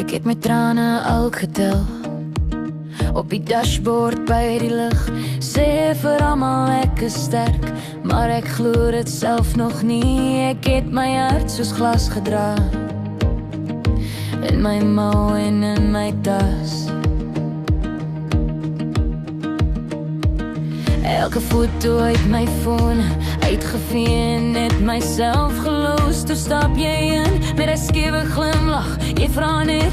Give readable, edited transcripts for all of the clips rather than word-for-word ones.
Ek het my trane al getel op die dashboard by die lig. Sê vir almal ek is sterk, maar ek glo dit self nog nie. Ek het my hart soos glas gedra, in my mou en in my tas. Elke foto uit my phone uitgevee en net myself geloos. Toe stap jy in met 'n skewe glimlach. Jy vra net,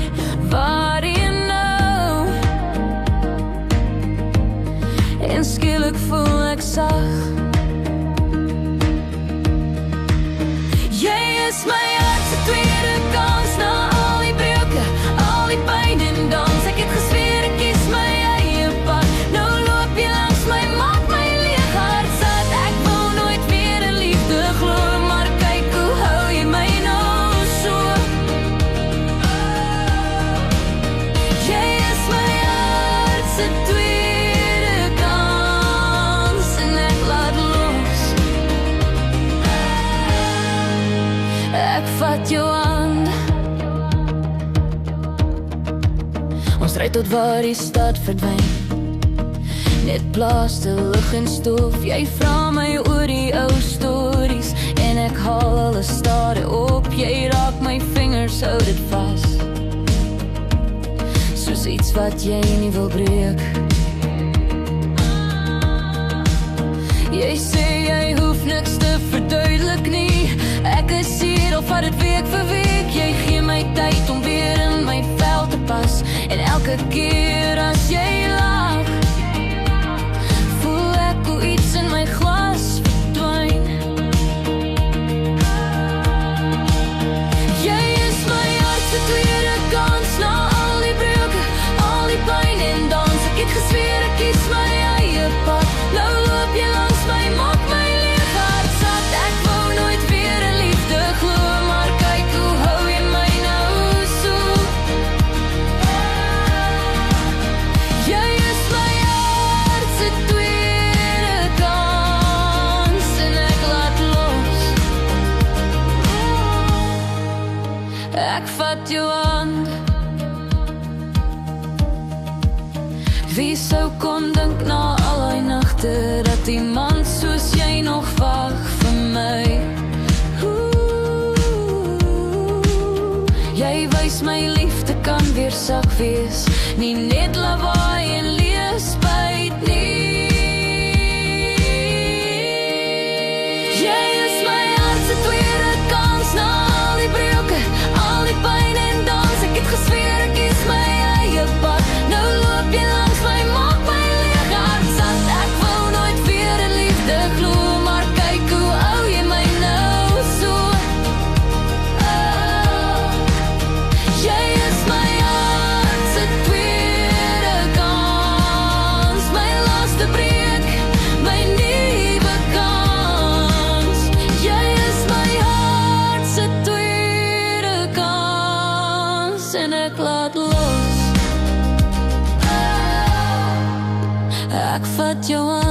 waar jy nou? En skielik voel ek sag. Jy is my hart se tweede kans, na al die breuke, al die pyn en dans. Ek het gesweer ek kies my eie pad. Nou loop jy langs my, maak my leeg hart sat. Ek wil nooit weer 'n liefde glo, maar kyk hoe hou jy my nou so. Jy is my hart se tweede kans en ek laat los. Ek vat jou hand, ons ry tot waar die stad verdwyn. Net blaaste lug en stof. Jy vra my oor die ou stories en ek haal alles stade op. Jy raak my vingers, hou dit vas, soos iets wat jy nie wil breek. Jy sê jy hoef niks te verduidelik nie. Ek is hier, al vat dit week vir week. Jy gee my tyd om weer in my vel te pas. En elke keer as jy lag, voel ek hoe iets in my glas verdwyn. Jy is my hart se tweede kans, na al die breuke, al die pyn en dans. Ek het gesweer ek kies my eie pad. Nou loop jy langs my, maak my leeg hart sat. Ek wou nooit weer 'n liefde glo, maar kyk hoe hou jy my nou so. Jy is my hart se tweede kans en ek laat los. Ek vat jou hand. Wie sou kon dink na al die nagte dat iemand soos jy nog wag vir my? Jy wys my liefde kan weer sak wees, nie net lawaai en leesbyt nie. Jy is my hart se tweede kans, na al die breuke, al die pyn en dans. Ek het gesweer ek kies my eie pad. Nou loop jy langs my, maak my leeg hart sat. Ek wou nooit weer 'n liefde glo, maar kyk hoe hou jy my nou so. Jy is my hart se tweede kans, my laaste breek, my nuwe kans. Jy is my hart se tweede kans en ek laat los. Ek vat jou aan.